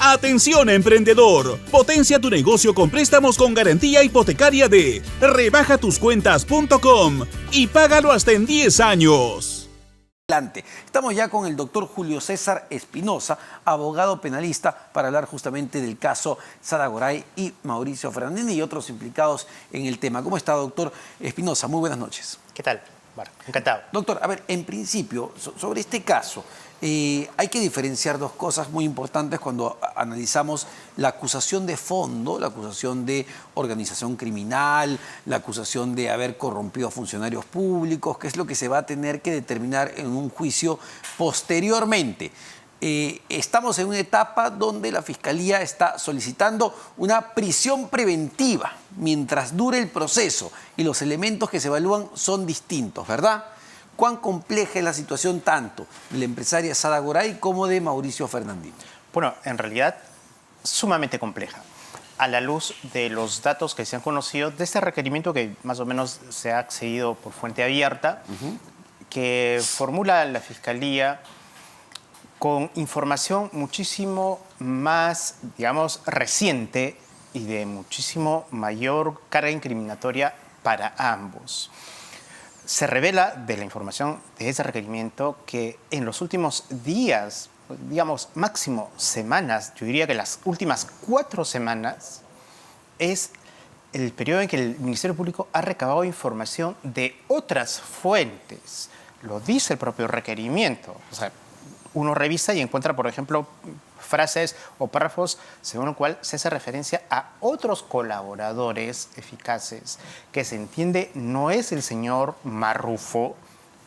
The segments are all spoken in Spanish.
Atención emprendedor, potencia tu negocio con préstamos con garantía hipotecaria de rebajatuscuentas.com y págalo hasta en 10 años. Estamos ya con el doctor Julio César Espinosa, abogado penalista, para hablar justamente del caso Sara Goray y Mauricio Fernandini y otros implicados en el tema. ¿Cómo está, doctor Espinosa? Muy buenas noches. ¿Qué tal? Bueno, encantado. Doctor, a ver, en principio, sobre este caso, hay que diferenciar dos cosas muy importantes cuando analizamos la acusación de fondo, la acusación de organización criminal, la acusación de haber corrompido a funcionarios públicos, que es lo que se va a tener que determinar en un juicio posteriormente. Estamos en una etapa donde la Fiscalía está solicitando una prisión preventiva mientras dure el proceso y los elementos que se evalúan son distintos, ¿verdad? ¿Cuán compleja es la situación tanto de la empresaria Sara Goray como de Mauricio Fernandini? Bueno, en realidad, sumamente compleja. A la luz de los datos que se han conocido, de este requerimiento que más o menos se ha accedido por fuente abierta, que formula la Fiscalía con información muchísimo más, digamos, reciente y de muchísimo mayor carga incriminatoria para ambos. Se revela de la información de ese requerimiento que en los últimos días, digamos máximo semanas, yo diría que las últimas 4 semanas, es el periodo en que el Ministerio Público ha recabado información de otras fuentes. Lo dice el propio requerimiento. O sea, uno revisa y encuentra, por ejemplo, frases o párrafos según el cual se hace referencia a otros colaboradores eficaces, que se entiende no es el señor Marrufo,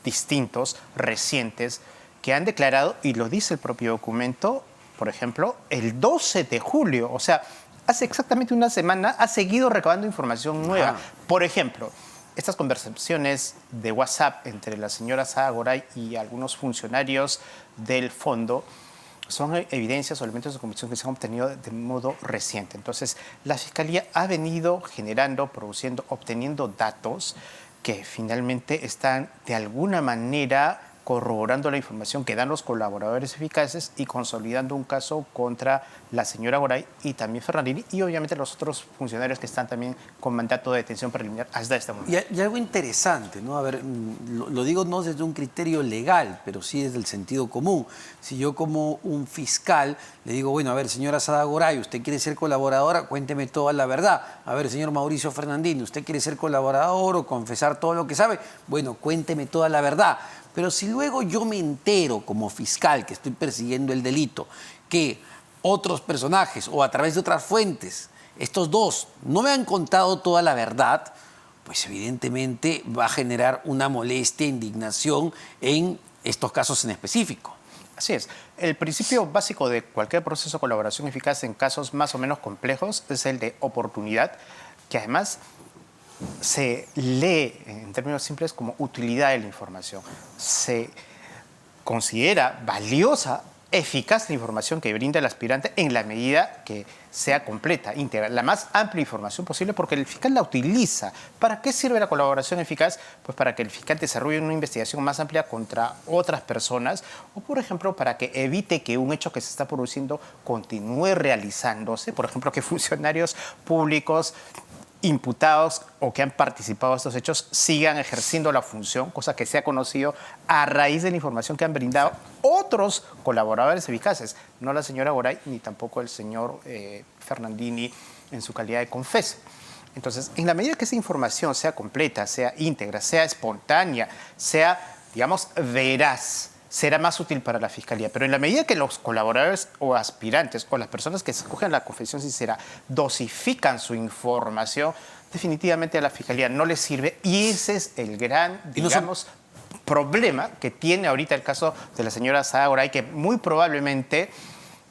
distintos, recientes, que han declarado, y lo dice el propio documento, por ejemplo, el 12 de julio, o sea, hace exactamente una semana ha seguido recabando información nueva. Por ejemplo, estas conversaciones de WhatsApp entre la señora Sara Goray y algunos funcionarios del fondo son evidencias o elementos de convicción que se han obtenido de modo reciente. Entonces, la Fiscalía ha venido generando, produciendo, obteniendo datos que finalmente están de alguna manera corroborando la información que dan los colaboradores eficaces y consolidando un caso contra la señora Goray y también Fernandini y obviamente los otros funcionarios que están también con mandato de detención preliminar hasta este momento. Y algo interesante, ¿no? A ver, lo digo no desde un criterio legal, pero sí desde el sentido común. Si yo como un fiscal le digo, bueno, a ver, señora Sara Goray, ¿usted quiere ser colaboradora? Cuénteme toda la verdad. A ver, señor Mauricio Fernandini, ¿usted quiere ser colaborador o confesar todo lo que sabe? Bueno, cuénteme toda la verdad. Pero si luego yo me entero como fiscal que estoy persiguiendo el delito, que otros personajes o a través de otras fuentes, estos dos no me han contado toda la verdad, pues evidentemente va a generar una molestia, indignación en estos casos en específico. Así es. El principio básico de cualquier proceso de colaboración eficaz en casos más o menos complejos es el de oportunidad, que además se lee en términos simples como utilidad de la información. Se considera valiosa, eficaz la información que brinda el aspirante en la medida que sea completa, íntegra, la más amplia información posible porque el fiscal la utiliza. ¿Para qué sirve la colaboración eficaz? Pues para que el fiscal desarrolle una investigación más amplia contra otras personas o, por ejemplo, para que evite que un hecho que se está produciendo continúe realizándose. Por ejemplo, que funcionarios públicos imputados o que han participado en estos hechos sigan ejerciendo la función, cosa que se ha conocido a raíz de la información que han brindado otros colaboradores eficaces, no la señora Goray ni tampoco el señor Fernandini en su calidad de confeso. Entonces, en la medida que esa información sea completa, sea íntegra, sea espontánea, sea, digamos, veraz, será más útil para la Fiscalía. Pero en la medida que los colaboradores o aspirantes o las personas que se acogen a la confesión sincera dosifican su información, definitivamente a la Fiscalía no le sirve y ese es el gran, digamos, problema que tiene ahorita el caso de la señora Sara Goray, que muy probablemente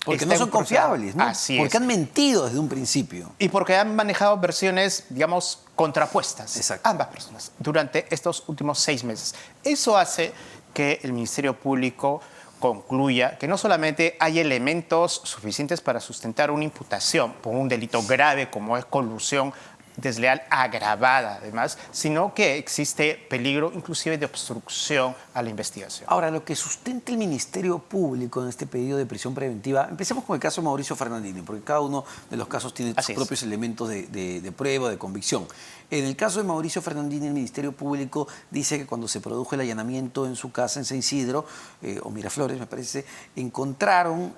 porque no son confiables, ¿no? Así porque es. han mentido desde un principio. Y porque han manejado versiones, digamos, contrapuestas. Exacto. Ambas personas durante estos últimos 6 meses. Eso hace que el Ministerio Público concluya que no solamente hay elementos suficientes para sustentar una imputación por un delito grave como es colusión desleal agravada además, sino que existe peligro inclusive de obstrucción a la investigación. Ahora, lo que sustenta el Ministerio Público en este pedido de prisión preventiva, empecemos con el caso de Mauricio Fernandini, porque cada uno de los casos tiene sus propios elementos de prueba, de convicción. En el caso de Mauricio Fernandini, el Ministerio Público dice que cuando se produjo el allanamiento en su casa en San Isidro, o Miraflores me parece, encontraron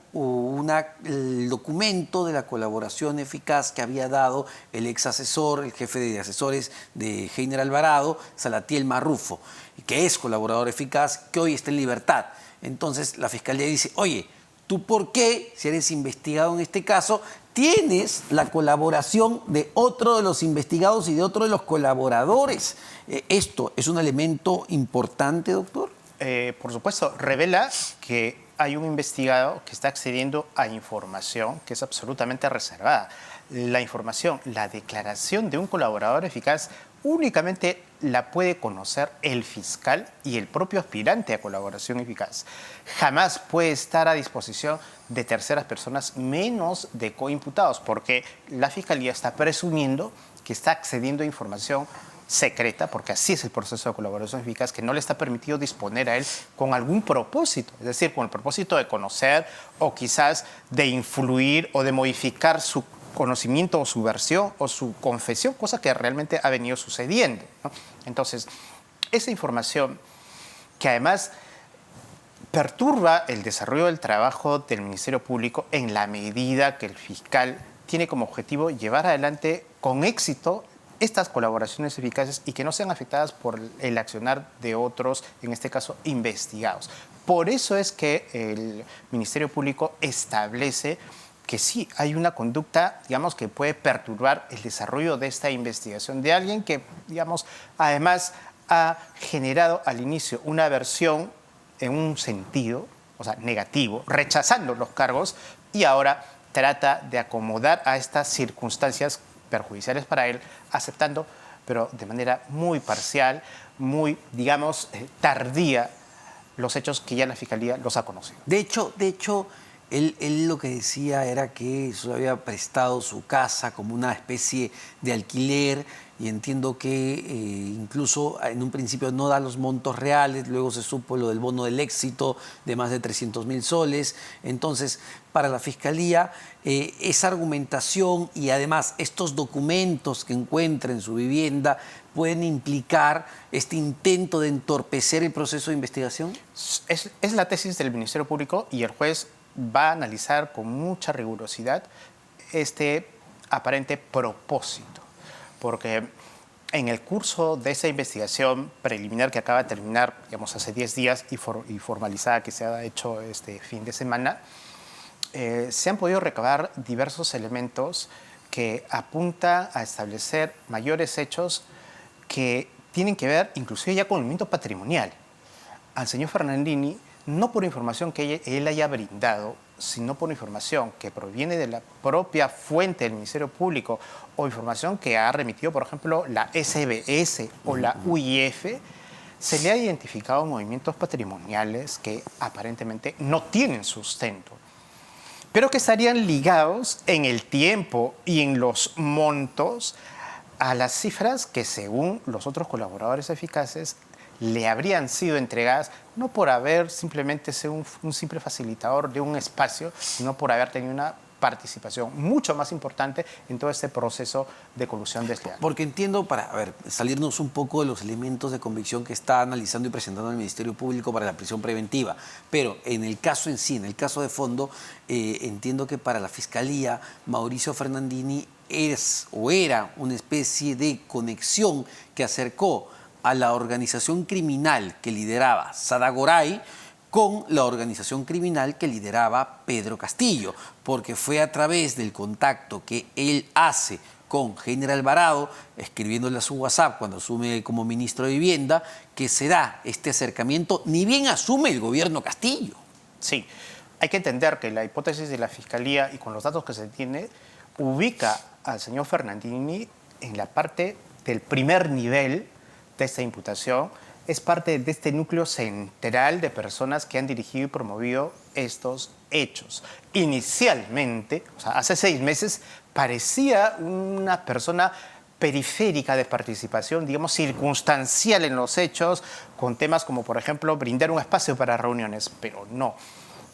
el documento de la colaboración eficaz que había dado el ex asesor, el jefe de asesores de Heiner Alvarado, Salatiel Marrufo, que es colaborador eficaz, que hoy está en libertad. Entonces la Fiscalía dice, oye, ¿tú por qué, si eres investigado en este caso, tienes la colaboración de otro de los investigados y de otro de los colaboradores? ¿Esto es un elemento importante, doctor? Por supuesto, revela que hay un investigado que está accediendo a información que es absolutamente reservada. La información, la declaración de un colaborador eficaz únicamente la puede conocer el fiscal y el propio aspirante a colaboración eficaz. Jamás puede estar a disposición de terceras personas, menos de coimputados, porque la Fiscalía está presumiendo que está accediendo a información secreta, porque así es el proceso de colaboración eficaz, que no le está permitido disponer a él con algún propósito, es decir, con el propósito de conocer o quizás de influir o de modificar su conocimiento o su versión o su confesión, cosa que realmente ha venido sucediendo, ¿no? Entonces, esa información que además perturba el desarrollo del trabajo del Ministerio Público en la medida que el fiscal tiene como objetivo llevar adelante con éxito estas colaboraciones eficaces y que no sean afectadas por el accionar de otros, en este caso, investigados. Por eso es que el Ministerio Público establece que sí, hay una conducta, digamos, que puede perturbar el desarrollo de esta investigación de alguien que, digamos, además ha generado al inicio una versión en un sentido, o sea, negativo, rechazando los cargos y ahora trata de acomodar a estas circunstancias perjudiciales para él, aceptando, pero de manera muy parcial, muy, digamos, tardía, los hechos que ya la Fiscalía los ha conocido. De hecho, él lo que decía era que se había prestado su casa como una especie de alquiler y entiendo que incluso en un principio no da los montos reales, luego se supo lo del bono del éxito de más de 300.000 soles. Entonces, para la Fiscalía, esa argumentación y además estos documentos que encuentra en su vivienda pueden implicar este intento de entorpecer el proceso de investigación. Es la tesis del Ministerio Público y el juez va a analizar con mucha rigurosidad este aparente propósito, porque en el curso de esa investigación preliminar que acaba de terminar, digamos, hace 10 días y formalizada que se ha hecho este fin de semana, se han podido recabar diversos elementos que apuntan a establecer mayores hechos que tienen que ver inclusive ya con el elemento patrimonial. Al señor Fernandini, no por información que él haya brindado, sino por información que proviene de la propia fuente del Ministerio Público o información que ha remitido, por ejemplo, la SBS o la UIF, se le ha identificado movimientos patrimoniales que aparentemente no tienen sustento, pero que estarían ligados en el tiempo y en los montos a las cifras que, según los otros colaboradores eficaces, le habrían sido entregadas no por haber simplemente sido un simple facilitador de un espacio, sino por haber tenido una participación mucho más importante en todo este proceso de colusión desleal. Porque entiendo, para salirnos un poco de los elementos de convicción que está analizando y presentando el Ministerio Público para la prisión preventiva, pero en el caso en sí, en el caso de fondo, entiendo que para la Fiscalía, Mauricio Fernandini es o era una especie de conexión que acercó a la organización criminal que lideraba Sada Goray con la organización criminal que lideraba Pedro Castillo, porque fue a través del contacto que él hace con Heiner Alvarado, escribiéndole a su WhatsApp cuando asume como ministro de Vivienda, que se da este acercamiento, ni bien asume el gobierno Castillo. Sí, hay que entender que la hipótesis de la Fiscalía y con los datos que se tiene, ubica al señor Fernandini en la parte del primer nivel de esta imputación, es parte de este núcleo central de personas que han dirigido y promovido estos hechos. Inicialmente, o sea, hace 6 meses, parecía una persona periférica de participación, digamos, circunstancial en los hechos, con temas como, por ejemplo, brindar un espacio para reuniones, pero no.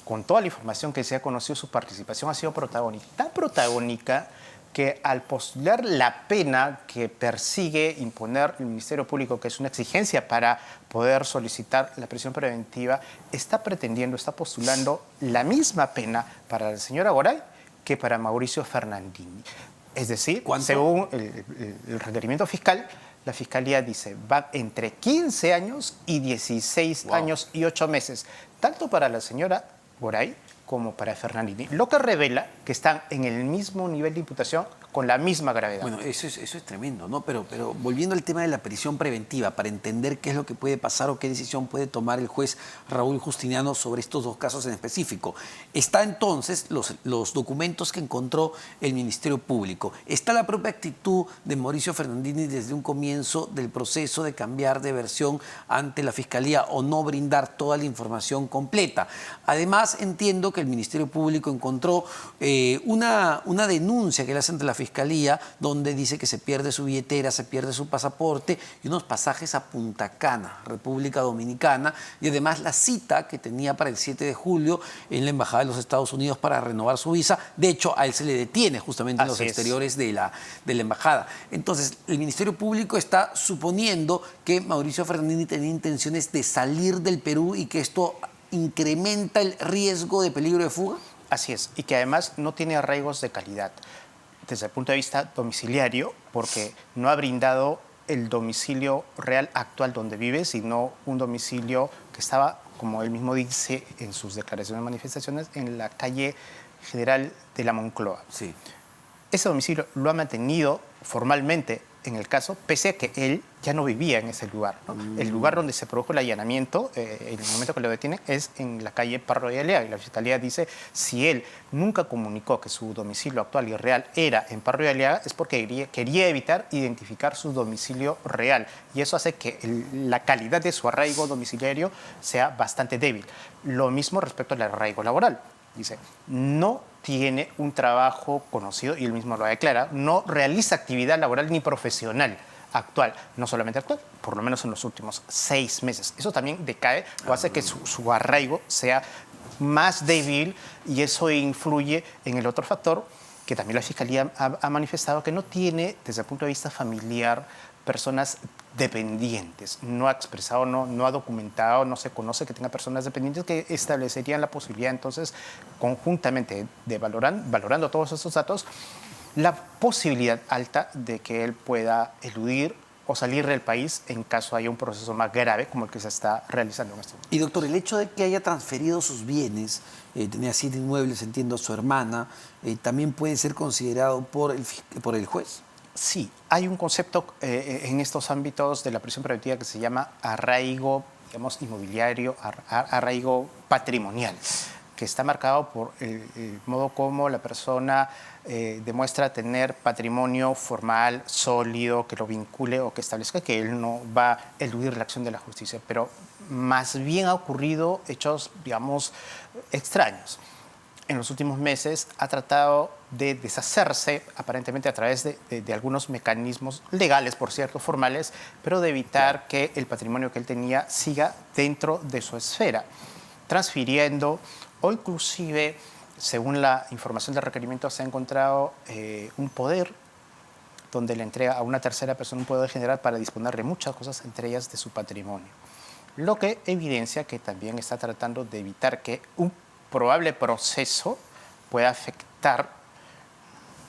Con toda la información que se ha conocido, su participación ha sido protagónica, tan protagónica que al postular la pena que persigue imponer el Ministerio Público, que es una exigencia para poder solicitar la prisión preventiva, está pretendiendo, está postulando la misma pena para la señora Goray que para Mauricio Fernandini. Es decir, según el requerimiento fiscal, la Fiscalía dice va entre 15 años y 16 años y 8 meses, tanto para la señora Goray como para Fernandini, lo que revela que están en el mismo nivel de imputación con la misma gravedad. Bueno, eso es tremendo, ¿no? Pero volviendo al tema de la prisión preventiva, para entender qué es lo que puede pasar o qué decisión puede tomar el juez Raúl Justiniano sobre estos dos casos en específico. Está entonces los documentos que encontró el Ministerio Público. Está la propia actitud de Mauricio Fernandini desde un comienzo del proceso de cambiar de versión ante la Fiscalía o no brindar toda la información completa. Además, entiendo que el Ministerio Público encontró una denuncia que le hace ante la Fiscalía, donde dice que se pierde su billetera, se pierde su pasaporte y unos pasajes a Punta Cana, República Dominicana, y además la cita que tenía para el 7 de julio en la Embajada de los Estados Unidos para renovar su visa. De hecho, a él se le detiene justamente en los exteriores de la Embajada. Entonces, el Ministerio Público está suponiendo que Mauricio Fernandini tenía intenciones de salir del Perú y que esto incrementa el riesgo de peligro de fuga. Así es, y que además no tiene arraigos de calidad desde el punto de vista domiciliario, porque no ha brindado el domicilio real actual donde vive, sino un domicilio que estaba, como él mismo dice en sus declaraciones y manifestaciones, en la calle General de la Moncloa. Sí. Ese domicilio lo ha mantenido formalmente en el caso, pese a que él ya no vivía en ese lugar, ¿no? El lugar donde se produjo el allanamiento, en el momento que lo detienen, es en la calle Parro de Alea. Y la Fiscalía dice, si él nunca comunicó que su domicilio actual y real era en Parro de Alea, es porque quería evitar identificar su domicilio real. Y eso hace que la calidad de su arraigo domiciliario sea bastante débil. Lo mismo respecto al arraigo laboral. Dice, no tiene un trabajo conocido, y él mismo lo declara, no realiza actividad laboral ni profesional actual, no solamente actual, por lo menos en los últimos 6 meses. Eso también decae o hace que su arraigo sea más débil, y eso influye en el otro factor que también la Fiscalía ha manifestado, que no tiene, desde el punto de vista familiar, personas dependientes. No ha expresado, no ha documentado, no se conoce que tenga personas dependientes que establecerían la posibilidad, entonces, conjuntamente, de valorando todos estos datos, la posibilidad alta de que él pueda eludir o salir del país en caso haya un proceso más grave como el que se está realizando en este momento. Y doctor, el hecho de que haya transferido sus bienes, tenía 7 inmuebles, entiendo, a su hermana, también puede ser considerado por el juez. Sí, hay un concepto en estos ámbitos de la prisión preventiva que se llama arraigo, digamos, inmobiliario, arraigo patrimonial, que está marcado por el modo como la persona demuestra tener patrimonio formal, sólido, que lo vincule o que establezca que él no va a eludir la acción de la justicia. Pero más bien ha ocurrido hechos, digamos, extraños. En los últimos meses ha tratado de deshacerse, aparentemente a través de algunos mecanismos legales, por cierto, formales, pero de evitar que el patrimonio que él tenía siga dentro de su esfera, transfiriendo o inclusive, según la información del requerimiento, se ha encontrado un poder donde le entrega a una tercera persona un poder general para disponer de muchas cosas, entre ellas de su patrimonio. Lo que evidencia que también está tratando de evitar que un probable proceso pueda afectar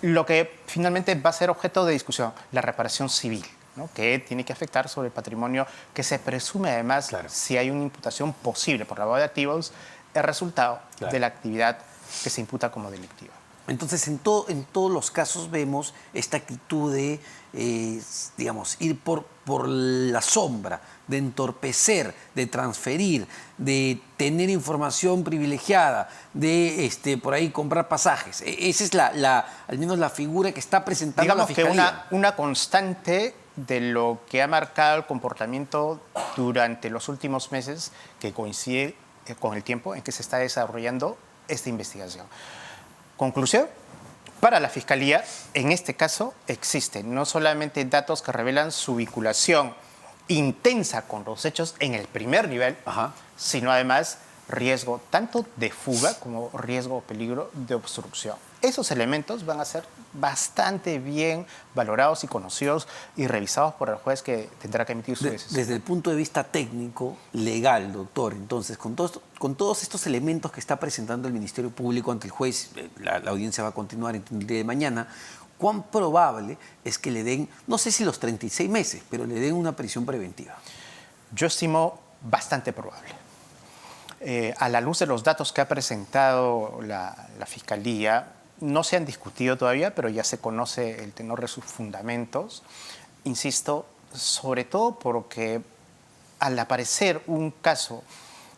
lo que finalmente va a ser objeto de discusión, la reparación civil, ¿no? Que tiene que afectar sobre el patrimonio que se presume además, claro, si hay una imputación posible por lavado de activos, el resultado, claro, de la actividad que se imputa como delictiva. Entonces, en todos los casos vemos esta actitud de, digamos, ir por la sombra, de entorpecer, de transferir, de tener información privilegiada, de por ahí comprar pasajes. Esa es al menos la figura que está presentando, digamos, la Fiscalía. Que una constante de lo que ha marcado el comportamiento durante los últimos meses, que coincide con el tiempo en que se está desarrollando esta investigación. Conclusión, Para la Fiscalía, en este caso, existen no solamente datos que revelan su vinculación intensa con los hechos en el primer nivel, sino además riesgo tanto de fuga como riesgo o peligro de obstrucción. Esos elementos van a ser bastante bien valorados y conocidos y revisados por el juez que tendrá que emitir su decisión. Desde el punto de vista técnico, legal, doctor, entonces, con todos estos elementos que está presentando el Ministerio Público ante el juez, la audiencia va a continuar el día de mañana, ¿cuán probable es que le den, no sé si los 36 meses, pero le den una prisión preventiva? Yo estimo bastante probable. A la luz de los datos que ha presentado la Fiscalía, no se han discutido todavía, pero ya se conoce el tenor de sus fundamentos. Insisto, sobre todo porque al aparecer un caso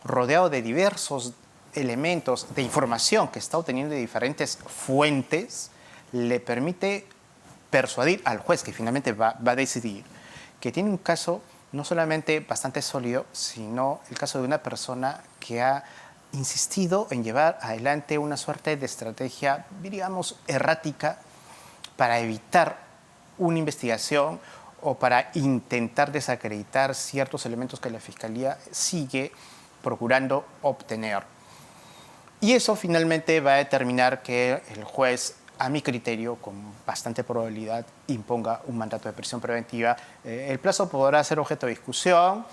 rodeado de diversos elementos de información que está obteniendo de diferentes fuentes, le permite persuadir al juez, que finalmente va a decidir, que tiene un caso no solamente bastante sólido, sino el caso de una persona que ha insistido en llevar adelante una suerte de estrategia, diríamos, errática para evitar una investigación o para intentar desacreditar ciertos elementos que la Fiscalía sigue procurando obtener. Y eso finalmente va a determinar que el juez, a mi criterio, con bastante probabilidad, imponga un mandato de prisión preventiva. El plazo podrá ser objeto de discusión,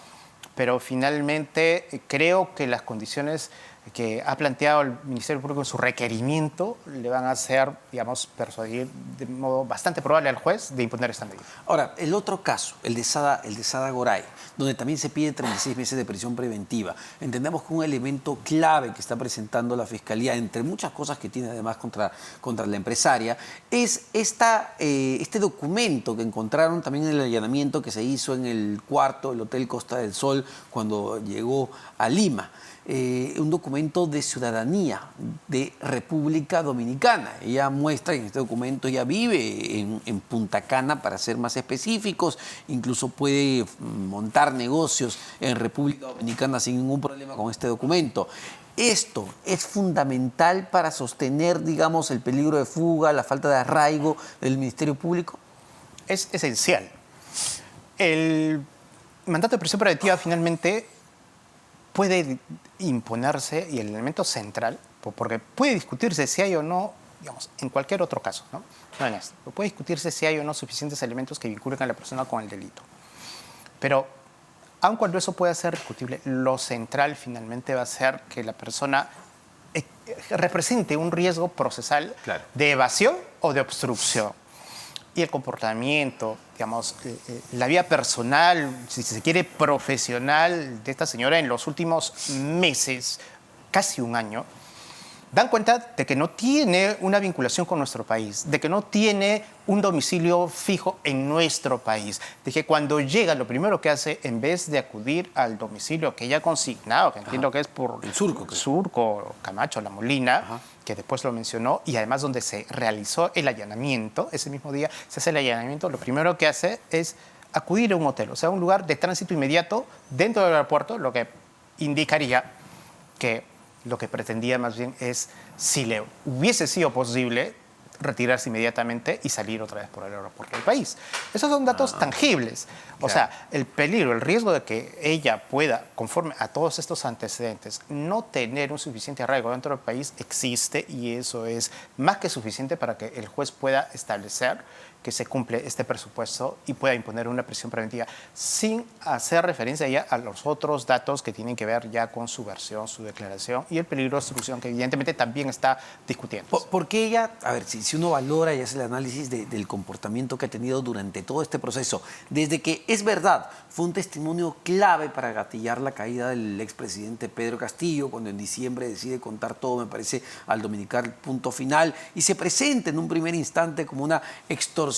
pero finalmente creo que las condiciones que ha planteado el Ministerio Público en su requerimiento le van a hacer, digamos, persuadir de modo bastante probable al juez de imponer esta medida. Ahora, el otro caso, el de Sada Goray, donde también se pide 36 meses de prisión preventiva, entendemos que un elemento clave que está presentando la Fiscalía, entre muchas cosas que tiene además contra la empresaria, es este documento que encontraron también en el allanamiento que se hizo en el cuarto del Hotel Costa del Sol cuando llegó a Lima. Un documento de ciudadanía de República Dominicana. Ella muestra en este documento, ella vive en Punta Cana, para ser más específicos, incluso puede montar negocios en República Dominicana sin ningún problema con este documento. ¿Esto es fundamental para sostener, digamos, el peligro de fuga, la falta de arraigo del Ministerio Público? Es esencial. El mandato de prisión preventiva finalmente puede imponerse, y el elemento central, porque puede discutirse si hay o no, digamos, en cualquier otro caso, ¿no? No en este, puede discutirse si hay o no suficientes elementos que vinculen a la persona con el delito. Pero, aun cuando eso pueda ser discutible, lo central finalmente va a ser que la persona represente un riesgo procesal de evasión o de obstrucción. Y el comportamiento, digamos, la vida personal, si se quiere, profesional de esta señora en los últimos meses, casi un año, dan cuenta de que no tiene una vinculación con nuestro país, de que no tiene un domicilio fijo en nuestro país, de que cuando llega lo primero que hace, en vez de acudir al domicilio que ella ha consignado, que entiendo que es por el Surco, Camacho, La Molina, que después lo mencionó, y además donde se realizó el allanamiento, ese mismo día se hace el allanamiento, lo primero que hace es acudir a un hotel, o sea, un lugar de tránsito inmediato dentro del aeropuerto, lo que indicaría que lo que pretendía más bien es, si le hubiese sido posible, retirarse inmediatamente y salir otra vez por el aeropuerto del país. Esos son datos tangibles. O sea, el peligro, el riesgo de que ella pueda, conforme a todos estos antecedentes, no tener un suficiente arraigo dentro del país existe, y eso es más que suficiente para que el juez pueda establecer que se cumple este presupuesto y pueda imponer una prisión preventiva, sin hacer referencia ya a los otros datos que tienen que ver ya con su versión, su declaración y el peligro de obstrucción, que evidentemente también está discutiendo. Porque ella, a ver, si uno valora y hace el análisis del comportamiento que ha tenido durante todo este proceso, desde que, es verdad, fue un testimonio clave para gatillar la caída del expresidente Pedro Castillo, cuando en diciembre decide contar todo, me parece, al dominicar punto final, y se presenta en un primer instante como una extorsionada,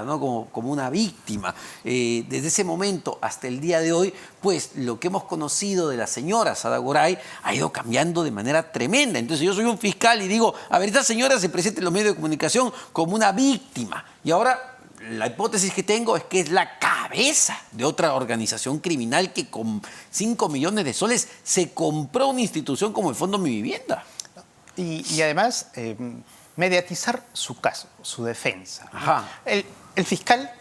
¿no? como una víctima. Desde ese momento hasta el día de hoy, pues lo que hemos conocido de la señora Sada Goray ha ido cambiando de manera tremenda. Entonces yo soy un fiscal y digo, a ver, esta señora se presenta en los medios de comunicación como una víctima, y ahora la hipótesis que tengo es que es la cabeza de otra organización criminal que con 5 millones de soles se compró una institución como el Fondo Mi Vivienda. Y además, mediatizar su caso, su defensa. Ajá. El fiscal,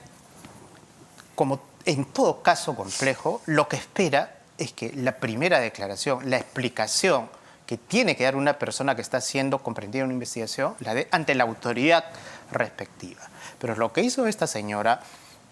como en todo caso complejo, lo que espera es que la primera declaración, la explicación que tiene que dar una persona que está siendo comprendida en una investigación, la dé ante la autoridad respectiva. Pero lo que hizo esta señora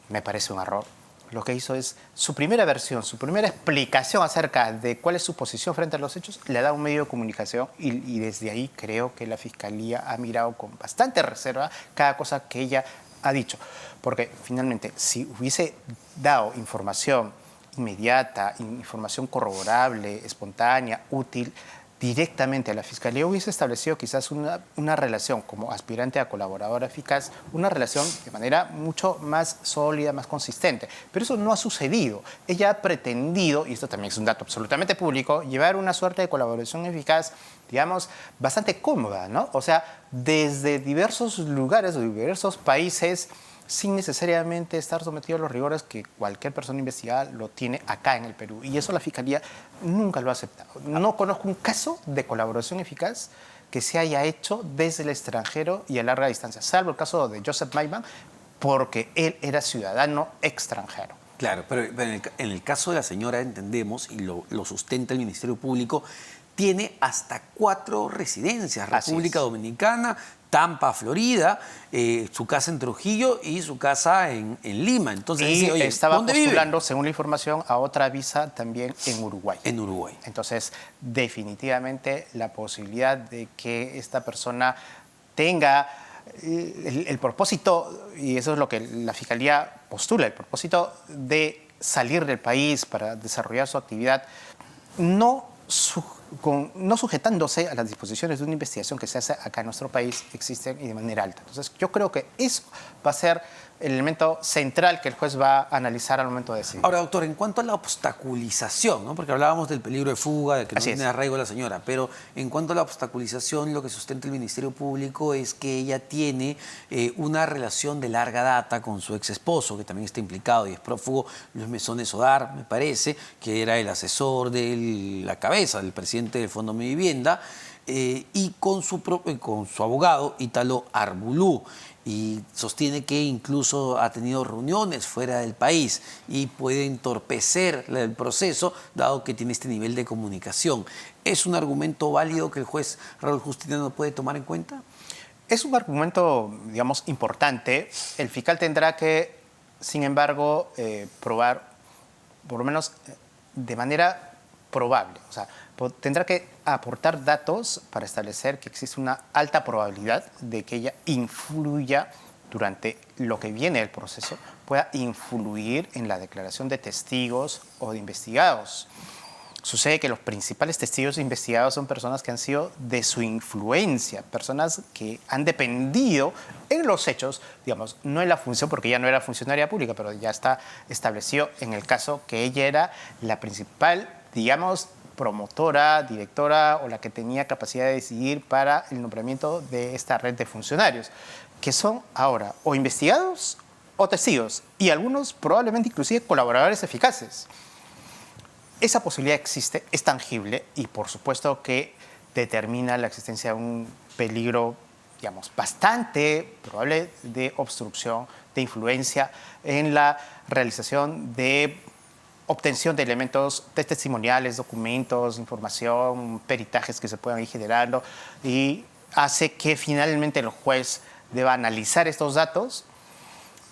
me parece un error. Lo que hizo es su primera versión, su primera explicación acerca de cuál es su posición frente a los hechos, le da un medio de comunicación y desde ahí creo que la Fiscalía ha mirado con bastante reserva cada cosa que ella ha dicho. Porque finalmente, si hubiese dado información inmediata, información corroborable, espontánea, útil, directamente a la Fiscalía, hubiese establecido quizás una relación como aspirante a colaboradora eficaz, una relación de manera mucho más sólida, más consistente. Pero eso no ha sucedido. Ella ha pretendido, y esto también es un dato absolutamente público, llevar una suerte de colaboración eficaz, digamos, bastante cómoda, ¿no? O sea, desde diversos lugares, de diversos países, sin necesariamente estar sometido a los rigores que cualquier persona investigada lo tiene acá en el Perú. Y eso la Fiscalía nunca lo ha aceptado. No conozco un caso de colaboración eficaz que se haya hecho desde el extranjero y a larga distancia, salvo el caso de Joseph Maiban, porque él era ciudadano extranjero. Claro, pero en el caso de la señora entendemos, y lo sustenta el Ministerio Público, tiene hasta 4 residencias: República Dominicana, Tampa, Florida, su casa en Trujillo y su casa en Lima. Entonces, y dice, oye, estaba ¿dónde postulando, vive? según la información, a otra visa también en Uruguay. En Uruguay. Entonces, definitivamente la posibilidad de que esta persona tenga el propósito, y eso es lo que la Fiscalía postula, el propósito de salir del país para desarrollar su actividad, no sujetándose a las disposiciones de una investigación que se hace acá en nuestro país, existen y de manera alta. Entonces, yo creo que eso va a ser el elemento central que el juez va a analizar al momento de decidir. Ahora, doctor, en cuanto a la obstaculización, ¿no? Porque hablábamos del peligro de fuga, de que no Así tiene es. arraigo la señora, pero en cuanto a la obstaculización, lo que sustenta el Ministerio Público es que ella tiene una relación de larga data con su ex esposo, que también está implicado y es prófugo, Luis Mesones Sodar, me parece, que era el asesor de la cabeza del presidente del Fondo Mi Vivienda, y con su abogado, Ítalo Arbulú. Y sostiene que incluso ha tenido reuniones fuera del país y puede entorpecer el proceso, dado que tiene este nivel de comunicación. ¿Es un argumento válido que el juez Raúl Justiniano puede tomar en cuenta? Es un argumento, digamos, importante. El fiscal tendrá que, sin embargo, probar, por lo menos de manera probable. O sea, tendrá que aportar datos para establecer que existe una alta probabilidad de que ella influya durante lo que viene del proceso, pueda influir en la declaración de testigos o de investigados. Sucede que los principales testigos investigados son personas que han sido de su influencia, personas que han dependido en los hechos, digamos, no en la función, porque ella no era funcionaria pública, pero ya está establecido en el caso que ella era la principal, digamos, promotora, directora o la que tenía capacidad de decidir para el nombramiento de esta red de funcionarios, que son ahora o investigados o testigos, y algunos probablemente inclusive colaboradores eficaces. Esa posibilidad existe, es tangible y por supuesto que determina la existencia de un peligro, digamos, bastante probable de obstrucción, de influencia en la realización de obtención de elementos testimoniales, documentos, información, peritajes que se puedan ir generando, y hace que finalmente el juez deba analizar estos datos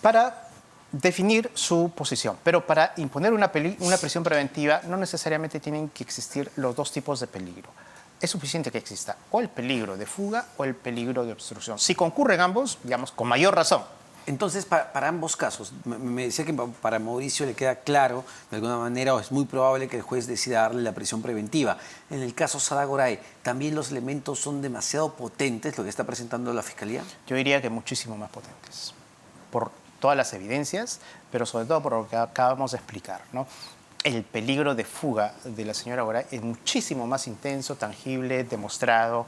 para definir su posición. Pero para imponer una prisión preventiva no necesariamente tienen que existir los dos tipos de peligro. Es suficiente que exista o el peligro de fuga o el peligro de obstrucción. Si concurren ambos, digamos, con mayor razón. Entonces, para ambos casos, me decía que para Mauricio le queda claro, de alguna manera, o es muy probable que el juez decida darle la prisión preventiva. En el caso Sada Goray, ¿también los elementos son demasiado potentes, lo que está presentando la Fiscalía? Yo diría que muchísimo más potentes, por todas las evidencias, pero sobre todo por lo que acabamos de explicar, ¿no? El peligro de fuga de la señora Goray es muchísimo más intenso, tangible, demostrado.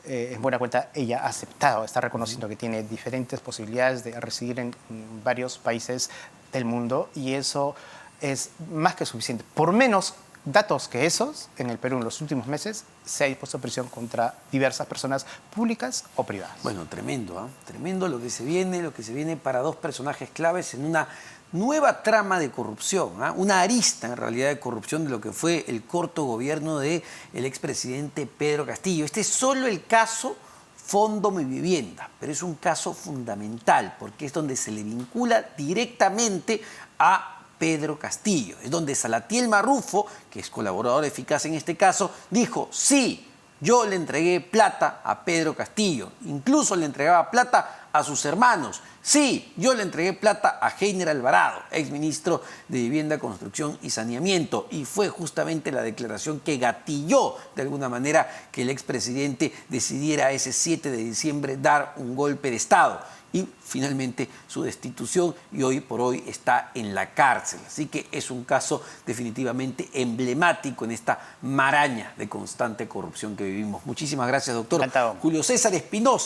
En buena cuenta, ella ha aceptado, está reconociendo que tiene diferentes posibilidades de residir en varios países del mundo, y eso es más que suficiente. Por menos datos que esos, en el Perú en los últimos meses se ha impuesto prisión contra diversas personas públicas o privadas. Bueno, tremendo, ¿ah? Tremendo lo que se viene para dos personajes claves en una nueva trama de corrupción, ¿ah? Una arista en realidad de corrupción de lo que fue el corto gobierno del expresidente Pedro Castillo. Este es solo el caso Fondo Mi Vivienda, pero es un caso fundamental porque es donde se le vincula directamente a Pedro Castillo. Es donde Salatiel Marrufo, que es colaborador eficaz en este caso, dijo, sí, yo le entregué plata a Pedro Castillo, incluso le entregaba plata a sus hermanos. Sí, yo le entregué plata a Heiner Alvarado, exministro de Vivienda, Construcción y Saneamiento. Y fue justamente la declaración que gatilló, de alguna manera, que el expresidente decidiera ese 7 de diciembre dar un golpe de Estado. Y finalmente su destitución, y hoy por hoy está en la cárcel. Así que es un caso definitivamente emblemático en esta maraña de constante corrupción que vivimos. Muchísimas gracias, doctor Encantado. Julio César Espinosa.